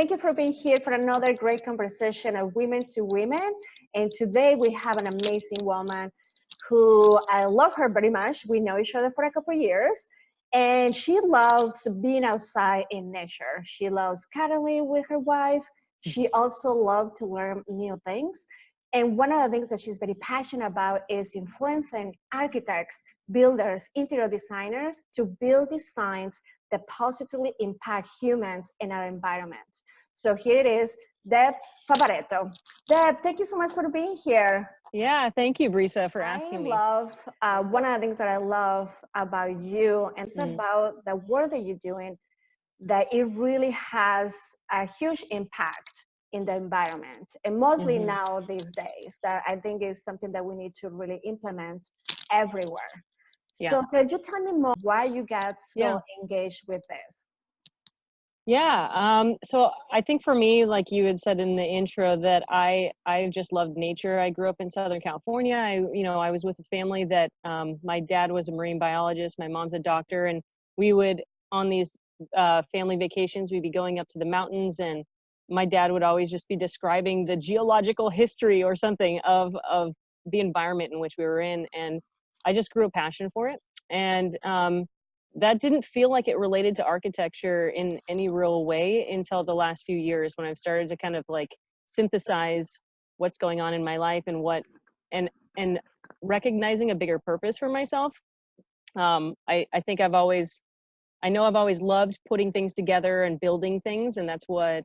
Thank you for being here for another great conversation of Women to Women. And today we have an amazing woman who I love her very much. We know each other for a couple of years. And she loves being outside in nature. She loves cuddling with her wife. She also loves to learn new things. And one of the things that she's very passionate about is influencing architects, builders, interior designers to build designs that positively impact humans and our environment. So here it is, Deb Favaretto. Deb, thank you so much for being here. Yeah, thank you, Brisa, for asking me. I love, one of the things that I love about you, and it's about the work that you're doing, that it really has a huge impact in the environment, and mostly now these days, that I think is something that we need to really implement everywhere. Yeah. So could you tell me more why you got so engaged with this? Yeah, so I think for me, like you had said in the intro, that I just loved nature. I grew up in Southern California. I was with a family that my dad was a marine biologist, my mom's a doctor, and we would, on these family vacations, we'd be going up to the mountains, and my dad would always just be describing the geological history or something of the environment in which we were in, and I just grew a passion for it. And that didn't feel like it related to architecture in any real way until the last few years, when I've started to kind of like synthesize what's going on in my life and recognizing a bigger purpose for myself. I think I've always loved putting things together and building things, and that's where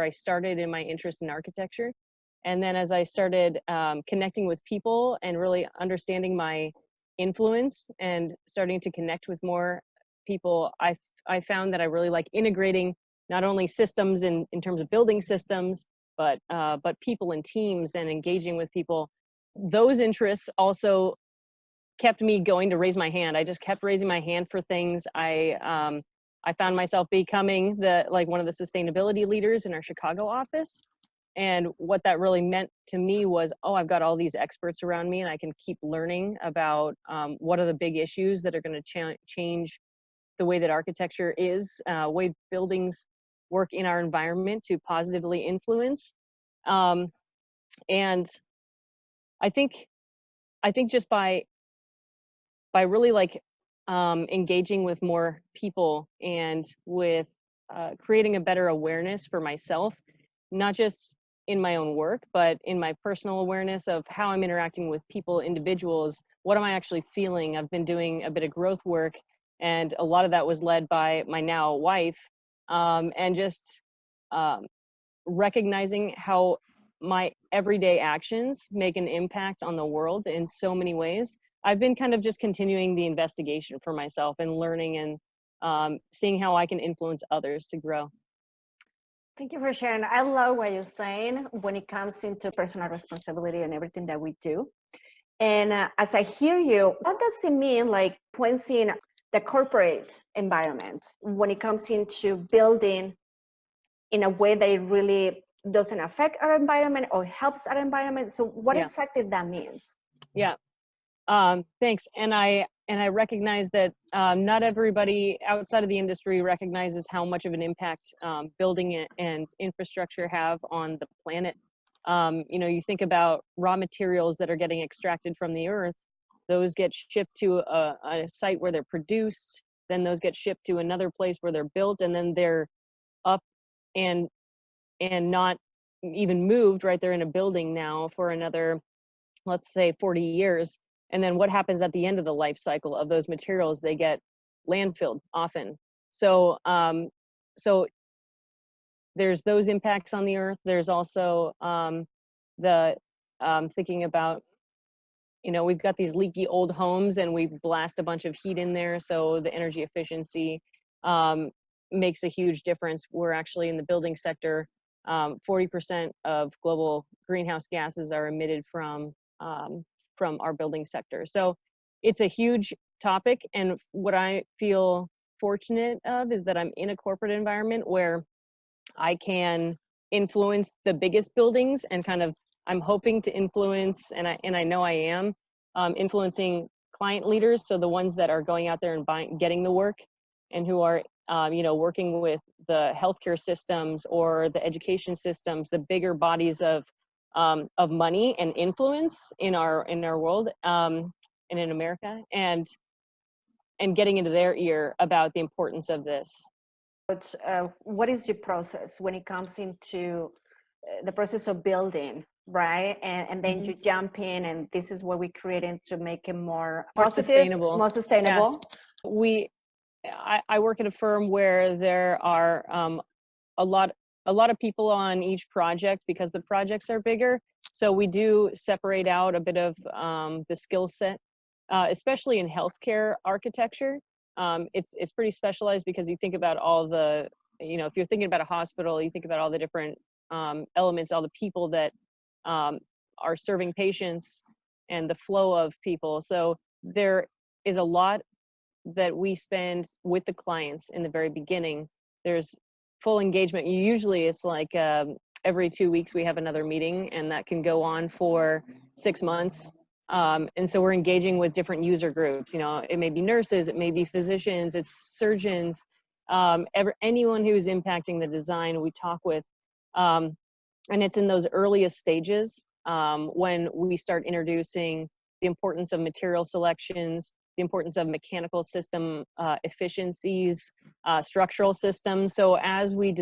I started in my interest in architecture. And then as I started connecting with people and really understanding my influence and starting to connect with more people, I found that I really like integrating not only systems in terms of building systems, but people and teams and engaging with people. Those interests also kept me going to raise my hand. I just kept raising my hand for things. I found myself becoming one of the sustainability leaders in our Chicago office. And what that really meant to me was, I've got all these experts around me, and I can keep learning about what are the big issues that are going to change the way that architecture is, way buildings work in our environment to positively influence. And I think just by really engaging with more people and with creating a better awareness for myself, not just in my own work, but in my personal awareness of how I'm interacting with people, individuals, what am I actually feeling? I've been doing a bit of growth work, and a lot of that was led by my now wife, and just recognizing how my everyday actions make an impact on the world in so many ways. I've been kind of just continuing the investigation for myself and learning and seeing how I can influence others to grow. Thank you for sharing. I love what you're saying when it comes into personal responsibility and everything that we do. And as I hear you, what does it mean, like influencing the corporate environment when it comes into building in a way that it really doesn't affect our environment or helps our environment? So what exactly that means? Yeah. Thanks. And I recognize that not everybody outside of the industry recognizes how much of an impact building it and infrastructure have on the planet. You think about raw materials that are getting extracted from the earth. Those get shipped to a site where they're produced. Then those get shipped to another place where they're built, and then they're up and not even moved, right? They're in a building now for another, let's say, 40 years. And then what happens at the end of the life cycle of those materials? They get landfilled often. So there's those impacts on the earth. There's also thinking about, we've got these leaky old homes and we blast a bunch of heat in there. So the energy efficiency makes a huge difference. We're actually in the building sector, 40% of global greenhouse gases are emitted from our building sector. So it's a huge topic. And what I feel fortunate of is that I'm in a corporate environment where I can influence the biggest buildings, and I'm hoping to influence, and I know I am influencing client leaders. So the ones that are going out there and getting the work and who are you know, working with the healthcare systems or the education systems, the bigger bodies of money and influence in our world, and in America, and getting into their ear about the importance of this. But what is your process when it comes into the process of building, right? And then you jump in, and this is what we created to make it more positive, sustainable. more sustainable. Yeah. I work at a firm where there are a lot of people on each project because the projects are bigger. So we do separate out a bit of the skill set, especially in healthcare architecture. It's pretty specialized because you think about all the, you know, if you're thinking about a hospital, you think about all the different elements, all the people that are serving patients and the flow of people. So there is a lot that we spend with the clients in the very beginning. There's full engagement. Usually it's like every 2 weeks we have another meeting, and that can go on for 6 months. And so we're engaging with different user groups. You know, it may be nurses, it may be physicians, it's surgeons, anyone who's impacting the design we talk with. And it's in those earliest stages when we start introducing the importance of material selections, the importance of mechanical system efficiencies, structural systems. So as we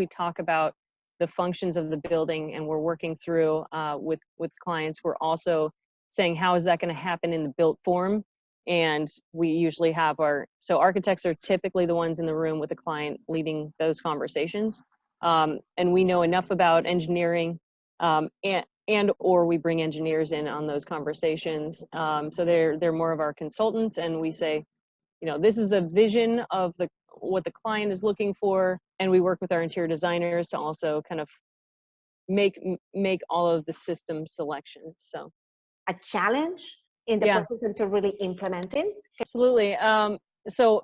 talk about the functions of the building and we're working through with clients, we're also saying, how is that going to happen in the built form? And we usually have so architects are typically the ones in the room with the client leading those conversations. And we know enough about engineering, or we bring engineers in on those conversations. So they're more of our consultants, and we say, you know, this is the vision of what the client is looking for, and we work with our interior designers to also kind of make all of the system selections. So a challenge in the process into really implementing. Absolutely. So,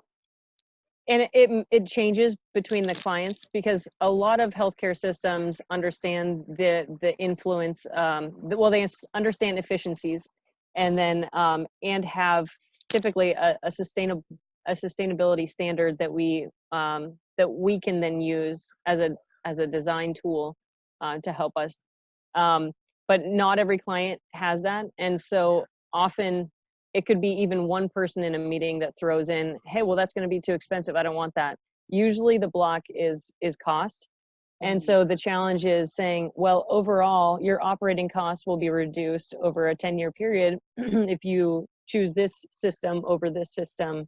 and it changes between the clients, because a lot of healthcare systems understand the influence. They understand efficiencies, and then and have typically a sustainability standard that we can then use as a design tool to help us. But not every client has that, and so often it could be even one person in a meeting that throws in, hey, well, that's going to be too expensive, I don't want that. Usually the block is cost. And so the challenge is saying, well, overall, your operating costs will be reduced over a 10-year period if you choose this system over this system.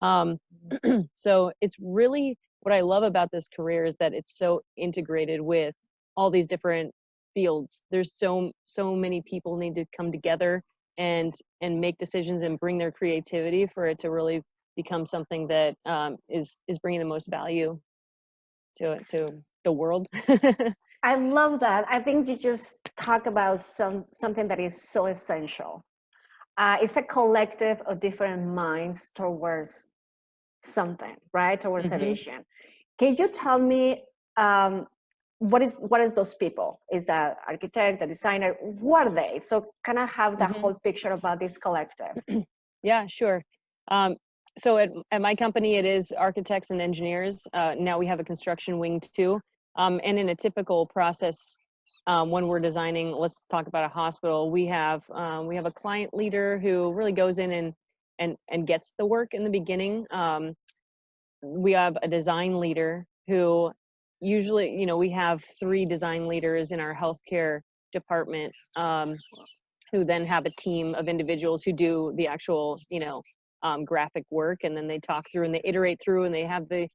So it's really, what I love about this career is that it's so integrated with all these different fields. There's so many people need to come together and make decisions and bring their creativity for it to really become something that is bringing the most value to the world. I love that. I think you just talk about something that is so essential. It's a collective of different minds towards something, right? Towards a vision. Can you tell me what is those people? Is that architect, the designer? Who are they? So kind of have the whole picture about this collective. Yeah, sure. So at my company, it is architects and engineers. Now we have a construction wing too. And in a typical process, when we're designing, let's talk about a hospital, we have a client leader who really goes in and gets the work in the beginning. We have a design leader who usually, you know, we have 3 design leaders in our healthcare department, who then have a team of individuals who do the actual, you know, graphic work, and then they talk through and they iterate through, and they have the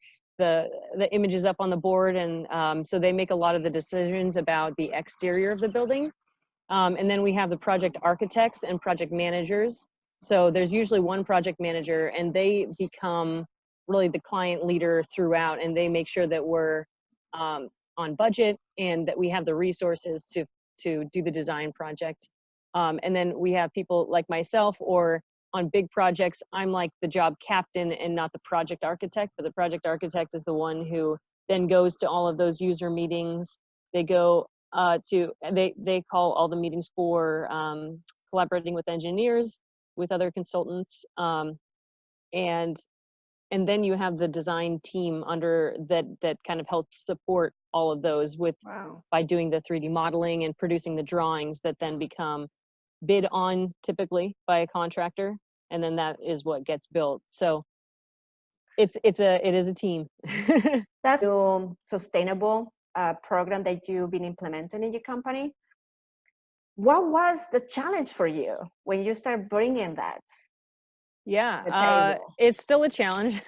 images up on the board, and so they make a lot of the decisions about the exterior of the building. And then we have the project architects and project managers. So there's usually one project manager, and they become really the client leader throughout, and they make sure that we're on budget and that we have the resources to do the design project. And then we have people like myself, or on big projects, I'm like the job captain and not the project architect, but the project architect is the one who then goes to all of those user meetings. They go they call all the meetings for collaborating with engineers, with other consultants, and then you have the design team under that kind of helps support all of those with Wow. by doing the 3D modeling and producing the drawings that then become bid on typically by a contractor, and then that is what gets built. So it is a team. That's a sustainable program that you've been implementing in your company. What was the challenge for you when you start bringing that to the Yeah, table? it's still a challenge.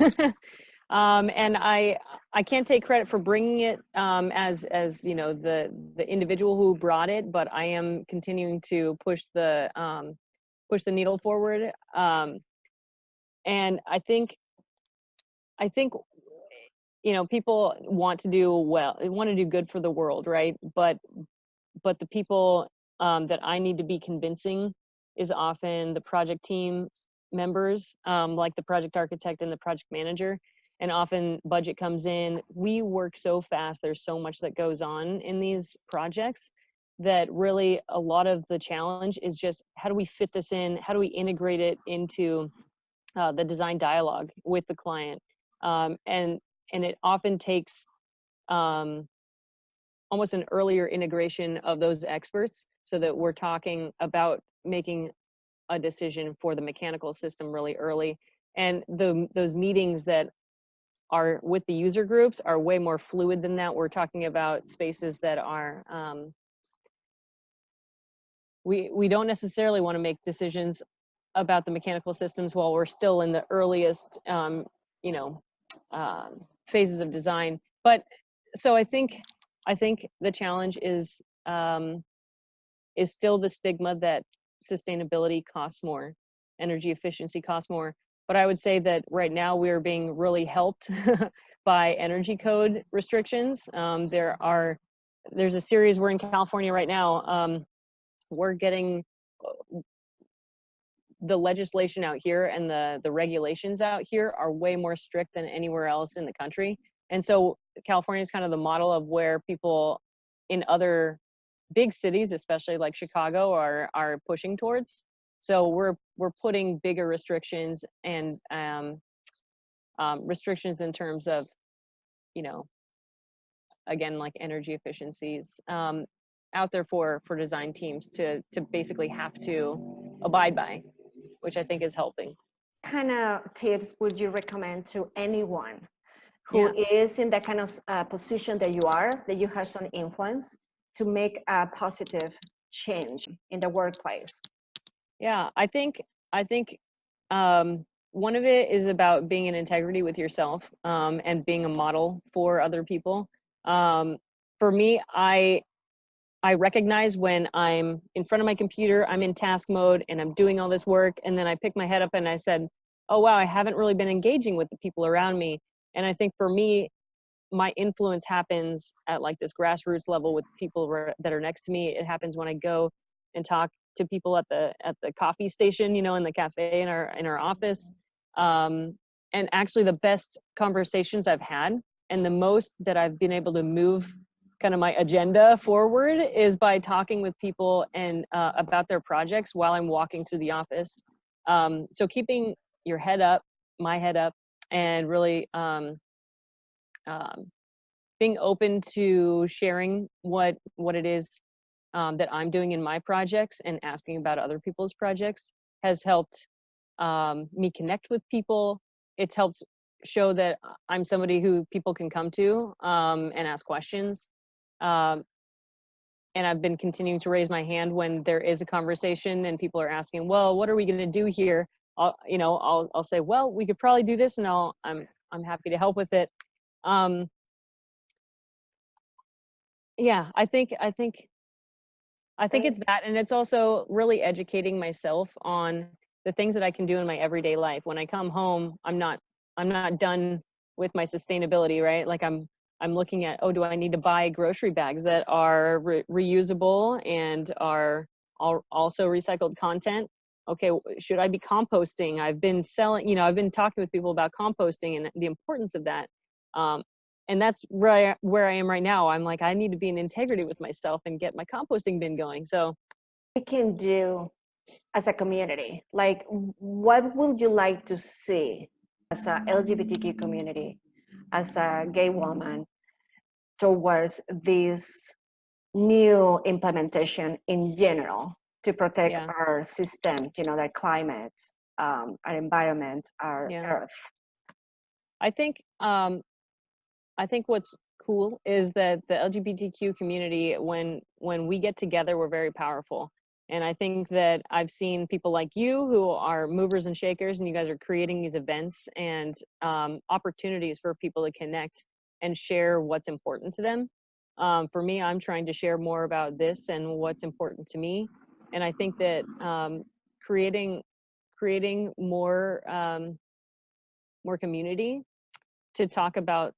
And I can't take credit for bringing it as you know the individual who brought it, but I am continuing to push the needle forward. And I think you know, people want to do well, they want to do good for the world, right? But the people that I need to be convincing is often the project team members, like the project architect and the project manager. And often budget comes in. We work so fast. There's so much that goes on in these projects that really a lot of the challenge is just how do we fit this in? How do we integrate it into the design dialogue with the client? And it often takes almost an earlier integration of those experts so that we're talking about making a decision for the mechanical system really early. And those meetings that are with the user groups are way more fluid than that. We're talking about spaces that are, we don't necessarily want to make decisions about the mechanical systems while we're still in the earliest, you know, phases of design. But so I think the challenge is still the stigma that sustainability costs more, energy efficiency costs more. But I would say that right now we're being really helped by energy code restrictions. There's a series, we're in California right now. We're getting the legislation out here and the regulations out here are way more strict than anywhere else in the country. And so California is kind of the model of where people in other big cities, especially like Chicago, are pushing towards. So we're putting bigger restrictions and restrictions in terms of, you know, again, like energy efficiencies out there for design teams to basically have to abide by, which I think is helping. What kind of tips would you recommend to anyone who is in that kind of position that you are, that you have some influence to make a positive change in the workplace? Yeah, I think one of it is about being in integrity with yourself and being a model for other people. For me, I recognize when I'm in front of my computer, I'm in task mode and I'm doing all this work, and then I pick my head up and I said, oh wow, I haven't really been engaging with the people around me. And I think for me, my influence happens at like this grassroots level with people that are next to me. It happens when I go and talk to people at the coffee station, you know, in the cafe in our office. And actually the best conversations I've had and the most that I've been able to move kind of my agenda forward is by talking with people and about their projects while I'm walking through the office. So keeping your head up, my head up, and really being open to sharing what it is that I'm doing in my projects and asking about other people's projects has helped me connect with people. It's helped show that I'm somebody who people can come to and ask questions. And I've been continuing to raise my hand when there is a conversation and people are asking, well, what are we going to do here? I'll say, well, we could probably do this, and I'm happy to help with it. Yeah, I think it's that, and it's also really educating myself on the things that I can do in my everyday life. When I come home, I'm not done with my sustainability, right? Like I'm looking at, oh, do I need to buy grocery bags that are reusable and are also recycled content? Okay, should I be composting? I've been talking with people about composting and the importance of that. And that's where I am right now. I'm like, I need to be in integrity with myself and get my composting bin going. So We can do as a community, like what would you like to see as a LGBTQ community, as a gay woman, towards this new implementation in general to protect our system, you know, the climate, our environment, our earth? I think what's cool is that the LGBTQ community, when we get together, we're very powerful. And I think that I've seen people like you who are movers and shakers, and you guys are creating these events and opportunities for people to connect and share what's important to them. For me, I'm trying to share more about this and what's important to me. And I think that creating more community to talk about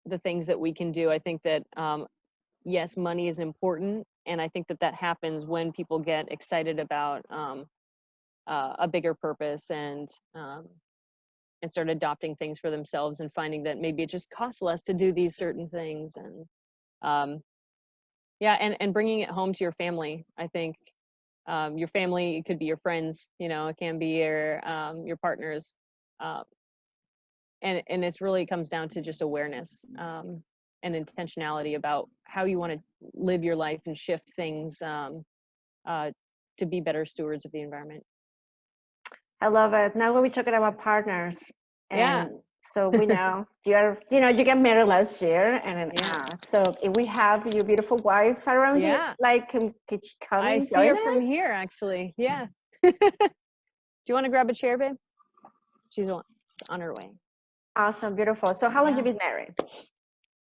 the things that we can do. I think that yes, money is important, and I think that happens when people get excited about a bigger purpose and start adopting things for themselves and finding that maybe it just costs less to do these certain things. And and bringing it home to your family. I think your family, it could be your friends, you know, it can be your partners. And it's really comes down to just awareness and intentionality about how you want to live your life and shift things to be better stewards of the environment. I love it. Now we're talking about partners. And so we know you got married last year, and so if we have your beautiful wife around you, like, can she come? I see her from here, actually. Yeah. Do you want to grab a chair, babe? She's on her way. Awesome, beautiful. So how long have you been married?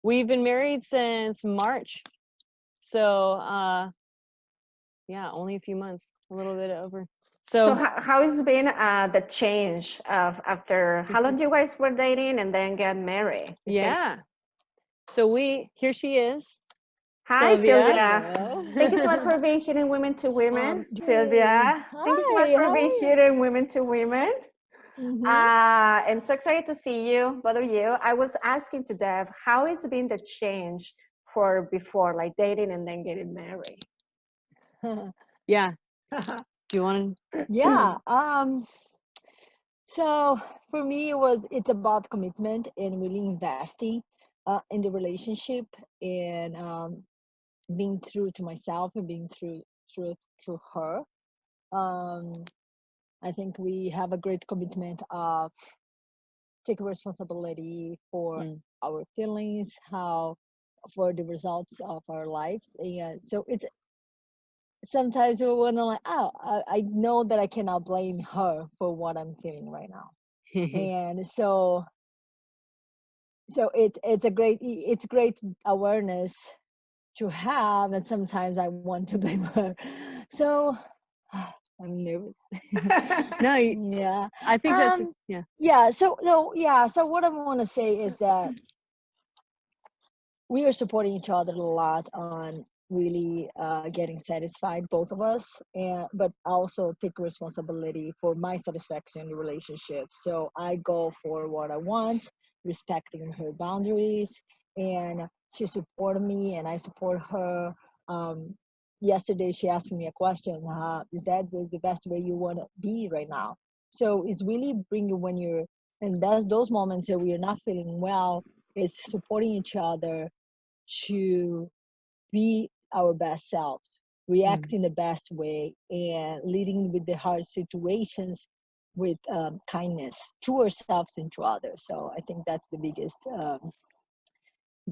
We've been married since March. So only a few months, a little bit over. So how has been the change of after how long you guys were dating and then get married? So here she is. Hi, Sylvia. Thank you so much for being here in Women2Women. Sylvia, thank you so much for being here in Women2Women. And so excited to see you, both of you. I was asking to Deb, how it's been the change for before, like dating and then getting married? Do you want to? Yeah. So for me, it's about commitment and really investing in the relationship and being true to myself and being true to her. I think we have a great commitment of taking responsibility for our feelings, for the results of our lives. And so it's sometimes we want to I know that I cannot blame her for what I'm feeling right now. And so it's great awareness to have, and sometimes I want to blame her. So I'm nervous. No, I think that's So what I want to say is that we are supporting each other a lot on really getting satisfied, both of us, but also take responsibility for my satisfaction in the relationship. So I go for what I want, respecting her boundaries, and she supported me and I support her. Yesterday she asked me a question, is that the best way you want to be right now? So it's really bringing when you're, and that's those moments that we are not feeling well, is supporting each other to be our best selves, react in the best way, and leading with the hard situations with kindness to ourselves and to others. So I think that's the biggest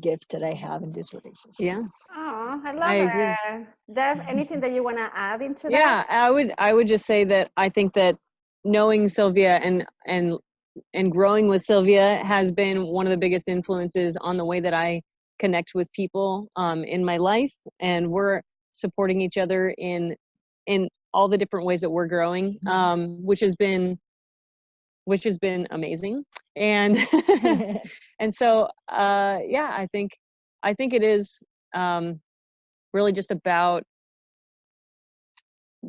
gift that I have in this relationship. Yeah. Oh, I love it. Deb, anything that you want to add into that? Yeah, I would just say that I think that knowing Sylvia and growing with Sylvia has been one of the biggest influences on the way that I connect with people in my life, and we're supporting each other in all the different ways that we're growing, which has been amazing. And and so I think it is really just about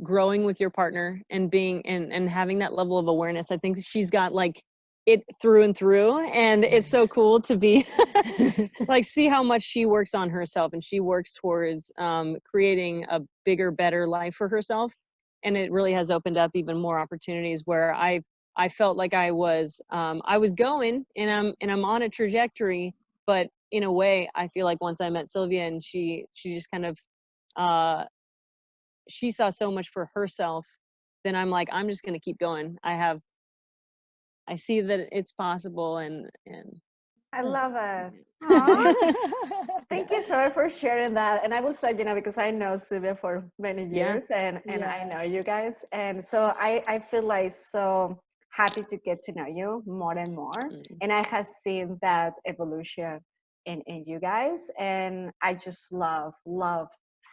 growing with your partner and being and having that level of awareness. I think she's got like it through and through, and it's so cool to be like see how much she works on herself, and she works towards creating a bigger, better life for herself. And it really has opened up even more opportunities where I've I felt like I was going and I'm on a trajectory, but in a way I feel like once I met Sylvia and she just kind of she saw so much for herself, then I'm like, I'm just going to keep going. I see that it's possible and I love it. Aw. Thank you so much for sharing that. And I will say, because I know Sylvia for many Yeah. years and I Yeah. know you guys. And so I feel like so happy to get to know you more and more. And I have seen that evolution in you guys. And I just love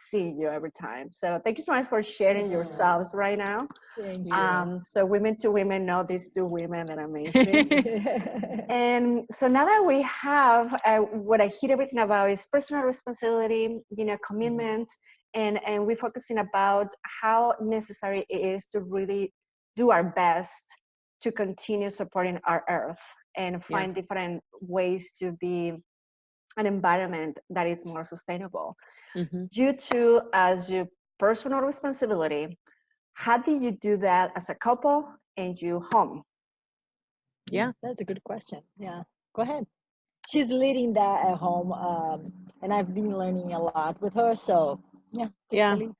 seeing you every time. So thank you so much for sharing yourselves right now. Thank you. So Women2Women know these two women that are amazing. And so now that we have what I hear everything about is personal responsibility, commitment, and we're focusing about how necessary it is to really do our best to continue supporting our earth and find different ways to be an environment that is more sustainable. You two, as your personal responsibility, how do you do that as a couple and you home? Yeah. That's a good question. Yeah, go ahead. She's leading that at home, and I've been learning a lot with her. So yeah, take the lead.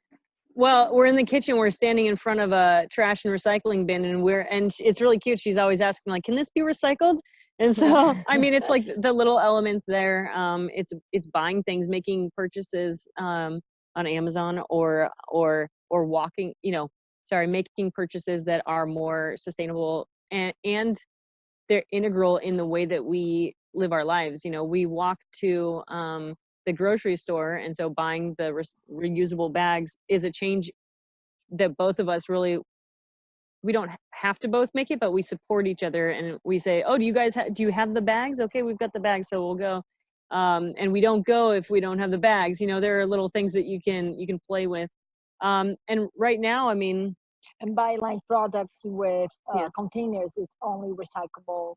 Well, we're in the kitchen. We're standing in front of a trash and recycling bin, and it's really cute. She's always asking, like, "Can this be recycled?" And so, I mean, it's like the little elements there. It's buying things, making purchases on Amazon, or walking. Making purchases that are more sustainable, and they're integral in the way that we live our lives. We walk to the grocery store, and so buying the reusable bags is a change that both of us really, we don't have to both make it, but we support each other and we say, oh, do you have the bags? Okay, we've got the bags, so we'll go. And we don't go if we don't have the bags. There are little things that you can play with. And right now, I mean, and buy like products with containers, it's only recyclable,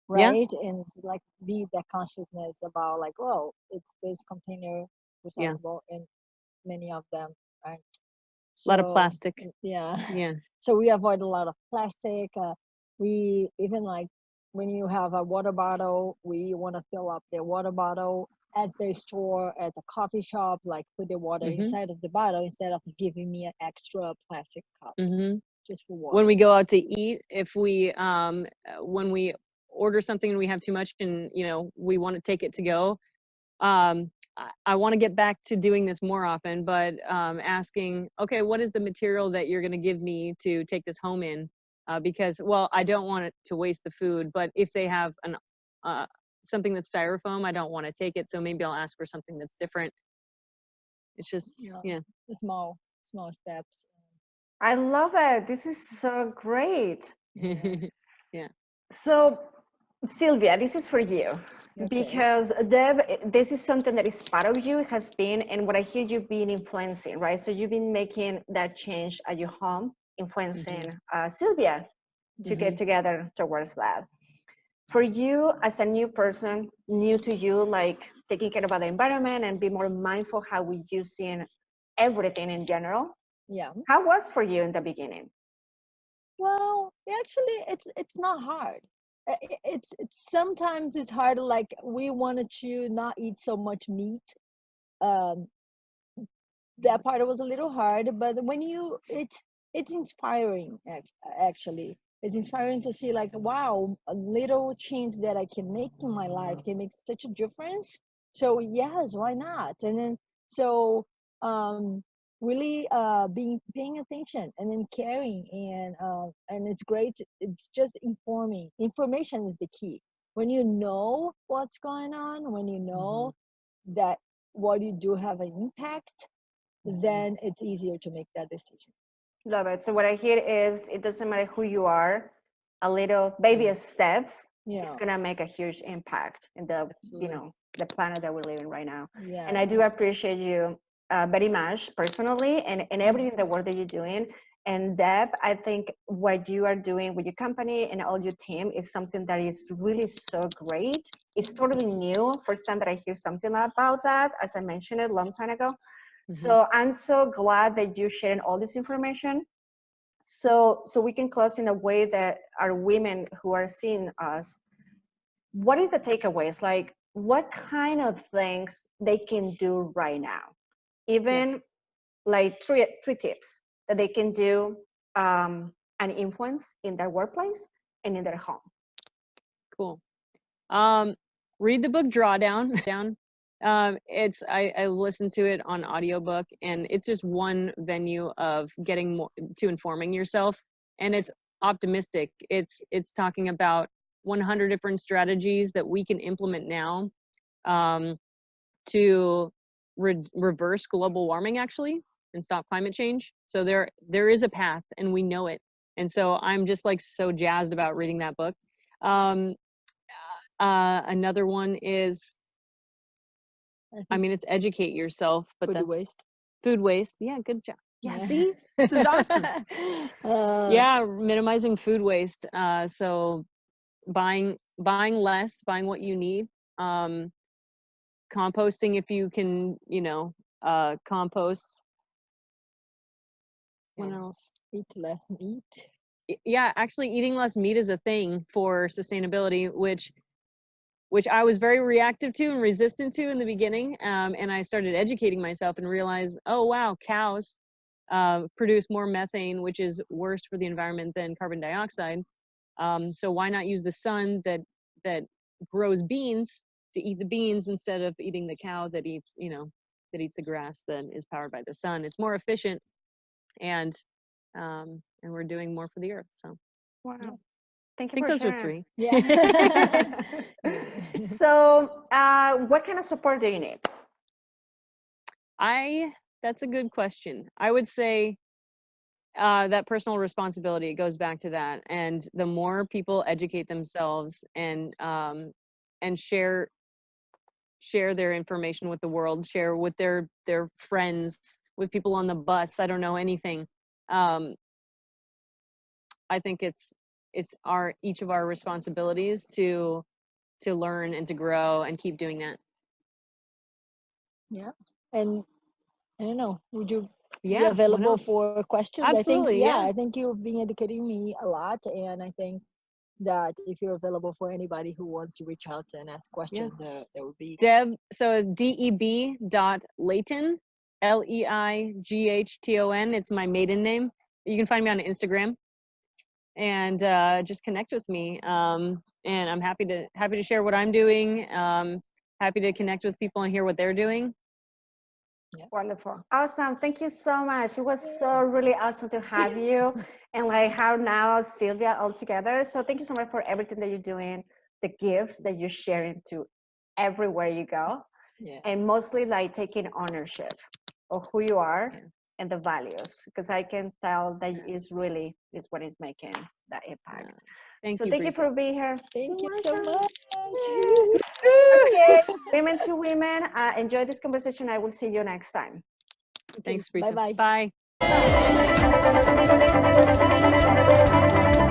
right? And it's like be that consciousness about like, oh, it's this container recyclable, and many of them aren't. A lot of plastic. Yeah. So we avoid a lot of plastic. We even like when you have a water bottle, we want to fill up the water bottle at the store, at the coffee shop, like put the water inside of the bottle instead of giving me an extra plastic cup just for water. When we go out to eat, if we when we order something and we have too much and we want to take it to go, I want to get back to doing this more often, but asking, okay, what is the material that you're going to give me to take this home in? Because, well, I don't want it to waste the food, but if they have something that's styrofoam, I don't want to take it, so maybe I'll ask for something that's different. It's just, the small steps. I love it. This is so great. Yeah. So, Sylvia, this is for you. Okay. Because Deb, this is something that is part of you, has been, and what I hear you being influencing, right? So you've been making that change at your home, influencing Sylvia to get together towards that. For you as a new person, new to you, like taking care about the environment and be more mindful how we're using everything in general. Yeah. How was for you in the beginning? Well, actually, it's not hard. It's sometimes it's hard. Like we wanted to not eat so much meat. That part was a little hard, but when it's inspiring. Actually, it's inspiring to see like, wow, a little change that I can make in my life can make such a difference. So yes, why not? And then so really paying attention and then caring, and it's great. It's just informing. Information is the key. When you know what's going on, when you know that what you do have an impact, then it's easier to make that decision. Love it. So what I hear is it doesn't matter who you are, a little baby steps, it's gonna make a huge impact in the the planet that we're living right now. Yes. And I do appreciate you very much personally and everything the work that you're doing. And Deb, I think what you are doing with your company and all your team is something that is really so great. It's totally new. First time that I hear something about that, as I mentioned it a long time ago. So I'm so glad that you're sharing all this information So we can close in a way that our women who are seeing us, what is the takeaways? Like, what kind of things they can do right now? Even like three tips that they can do and influence in their workplace and in their home. Cool. Read the book Drawdown. I listened to it on audiobook, and it's just one venue of getting more to informing yourself, and it's optimistic. It's talking about 100 different strategies that we can implement now to reverse global warming, actually, and stop climate change. So there is a path, and we know it. And so I'm just like so jazzed about reading that book. Another one is, I mean, it's educate yourself, but that's food waste. Yeah, good job. Yeah, see, this is awesome. Yeah, minimizing food waste. So buying less, buying what you need. Composting if you can, compost. What else? Eat less meat. Yeah, actually eating less meat is a thing for sustainability, which I was very reactive to and resistant to in the beginning. And I started educating myself and realized, oh, wow, cows produce more methane, which is worse for the environment than carbon dioxide. So why not use the sun that grows beans to eat the beans instead of eating the cow that eats the grass that is powered by the sun? It's more efficient, and we're doing more for the earth. So wow. Thank you. I think for those sharing. are three. Yeah. So what kind of support do you need? That's a good question. I would say that personal responsibility, it goes back to that. And the more people educate themselves and share their information with the world, share with their friends, with people on the bus, I don't know, anything. I think it's each of our responsibilities to learn and to grow and keep doing that. Yeah. And I don't know, would you be Yeah, available for questions? Absolutely. I think you've been educating me a lot, and I think that if you're available for anybody who wants to reach out and ask questions, that would be Deb. So deb.leighton, Leighton. It's my maiden name. You can find me on Instagram, and just connect with me. And I'm happy to share what I'm doing. Happy to connect with people and hear what they're doing. Yeah. Wonderful. Awesome. Thank you so much. It was so really awesome to have you and like how now Sylvia all together. So thank you so much for everything that you're doing, the gifts that you're sharing to everywhere you go. Yeah. And mostly like taking ownership of who you are and the values, because I can tell that is really is what is making that impact. Thank you for being here. Thank you so much. Okay, Women2Women, enjoy this conversation. I will see you next time. Thanks, Brisa. Bye-bye. Bye.